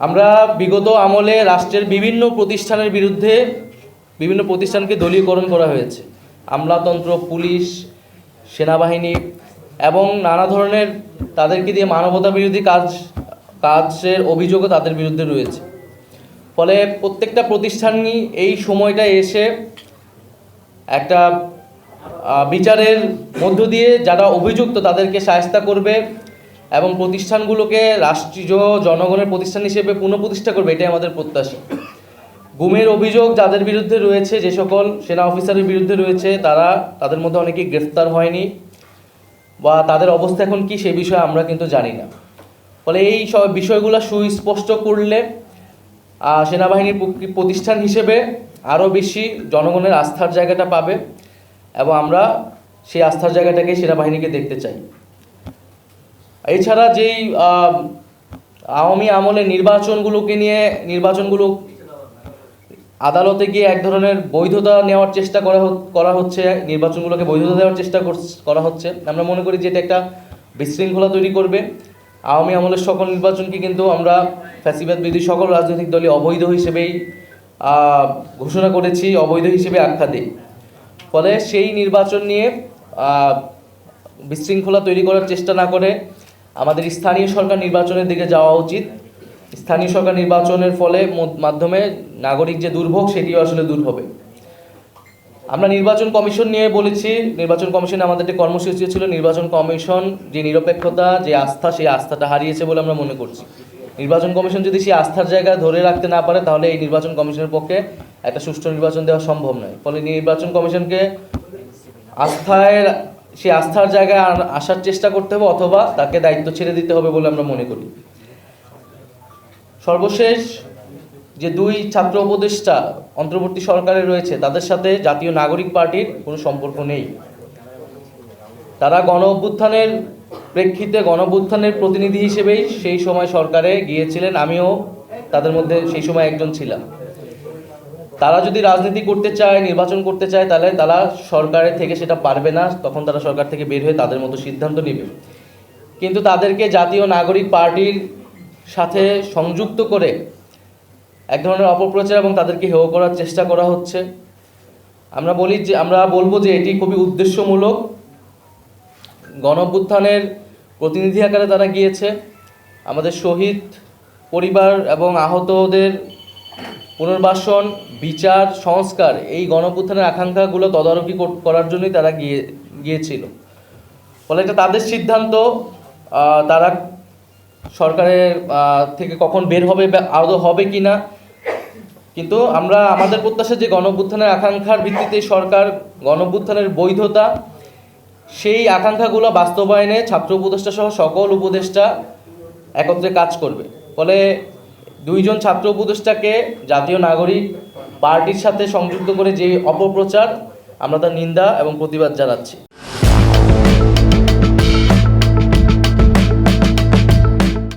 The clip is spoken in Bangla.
আমরা বিগত আমলে রাষ্ট্রের বিভিন্ন প্রতিষ্ঠানের বিরুদ্ধে বিভিন্ন প্রতিষ্ঠানকে দলীয়করণ করা হয়েছে। আমলাতন্ত্র, পুলিশ, সেনাবাহিনী এবং নানা ধরনের তাদেরকে দিয়ে মানবতা বিরোধী কাজের অভিযোগও তাদের বিরুদ্ধে রয়েছে। ফলে প্রত্যেকটা প্রতিষ্ঠানই এই সময়টায় এসে একটা বিচারের মধ্য দিয়ে যারা অভিযুক্ত তাদেরকে শায়েস্তা করবে এবং প্রতিষ্ঠানগুলোকে রাষ্ট্রীয় জনগণের প্রতিষ্ঠান হিসেবে পুনঃপ্রতিষ্ঠা করবে, এটাই আমাদের প্রত্যাশা। গুমের অভিযোগ যাদের বিরুদ্ধে রয়েছে, যে সকল সেনা অফিসারের বিরুদ্ধে রয়েছে, তাদের মধ্যে অনেকেই গ্রেফতার হয়নি বা তাদের অবস্থা এখন কি সে বিষয়ে আমরা কিন্তু জানি না। ফলে এই সব বিষয়গুলো সুস্পষ্ট করলে সেনাবাহিনীর প্রতিষ্ঠান হিসেবে আরও বেশি জনগণের আস্থার জায়গাটা পাবে এবং আমরা সেই আস্থার জায়গাটাকে সেনাবাহিনীকে দেখতে চাই। এছাড়া যেই আওয়ামী আমলে নির্বাচনগুলো আদালতে গিয়ে এক ধরনের বৈধতা নেওয়ার চেষ্টা করা হচ্ছে, নির্বাচনগুলোকে বৈধতা দেওয়ার চেষ্টা করা হচ্ছে। আমরা মনে করি যে এটা একটা বিশৃঙ্খলা তৈরি করবে। আওয়ামী আমলের সকল নির্বাচনকে কিন্তু আমরা ফ্যাসিবাদ বিরোধী সকল রাজনৈতিক দলই অবৈধ হিসেবেই ঘোষণা করেছি, অবৈধ হিসেবে আখ্যা দিই। ফলে সেই নির্বাচন নিয়ে বিশৃঙ্খলা তৈরি করার চেষ্টা না করে আমাদের স্থানীয় সরকার নির্বাচনের দিকে যাওয়া উচিত। স্থানীয় সরকার নির্বাচনের মাধ্যমে নাগরিক যে দুর্ভোগ সেটিও আসলে দূর হবে। আমরা নির্বাচন কমিশন নিয়ে বলেছি, নির্বাচন কমিশনে আমাদের একটি কর্মসূচি ছিল। নির্বাচন কমিশন যে নিরপেক্ষতা, যে আস্থা, সেই আস্থাটা হারিয়েছে বলে আমরা মনে করছি। নির্বাচন কমিশন যদি সেই আস্থার জায়গা ধরে রাখতে না পারে তাহলে এই নির্বাচন কমিশনের পক্ষে একটা সুষ্ঠু নির্বাচন দেওয়া সম্ভব নয়। ফলে নির্বাচন কমিশনকে সেই আস্থার জায়গায় আসার চেষ্টা করতে হবে অথবা তাকে দায়িত্ব ছেড়ে দিতে হবে বলে আমরা মনে করি। সর্বশেষ যে দুই ছাত্র উপদেষ্টা অন্তর্বর্তী সরকারে রয়েছে তাদের সাথে জাতীয় নাগরিক পার্টির কোনো সম্পর্ক নেই। তারা গণ অভ্যুত্থানের প্রেক্ষিতে গণ অভ্যুত্থানের প্রতিনিধি হিসেবেই সেই সময় সরকারে গিয়েছিলেন, আমিও তাদের মধ্যে সেই সময় একজন ছিলাম। তারা যদি রাজনীতি করতে চায়, নির্বাচন করতে চায়, তাহলে তারা সরকারের থেকে সেটা পারবে না, তখন তারা সরকার থেকে বের হয়ে তাদের মতো সিদ্ধান্ত নেবে। কিন্তু তাদেরকে জাতীয় নাগরিক পার্টির সাথে সংযুক্ত করে এক ধরনের অপপ্রচার এবং তাদেরকে হেয় করার চেষ্টা করা হচ্ছে। আমরা বলবো যে এটি খুবই উদ্দেশ্যমূলক। গণ অভ্যুত্থানের প্রতিনিধি আকারে তারা গিয়েছে। আমাদের শহীদ পরিবার এবং আহতদের পুনর্বাসন, বিচার, সংস্কার, এই গণ অভ্যুত্থানের আকাঙ্ক্ষাগুলো তদারকি করার জন্যই তারা গিয়েছিল। ফলে এটা তাদের সিদ্ধান্ত, তারা সরকারের থেকে কখন বের হবে আদৌ হবে কি না। কিন্তু আমাদের প্রত্যাশা যে গণ অভ্যুত্থানের আকাঙ্ক্ষার ভিত্তিতে সরকার গণ অভ্যুত্থানের বৈধতা, সেই আকাঙ্ক্ষাগুলো বাস্তবায়নে ছাত্র উপদেষ্টা সহ সকল উপদেষ্টা একত্রে কাজ করবে। ফলে দুইজন ছাত্র উপদেষ্টাকে জাতীয় নাগরিক পার্টির সাথে সংযুক্ত করে যে অপপ্রচার, আমরা তার নিন্দা এবং প্রতিবাদ জানাচ্ছি।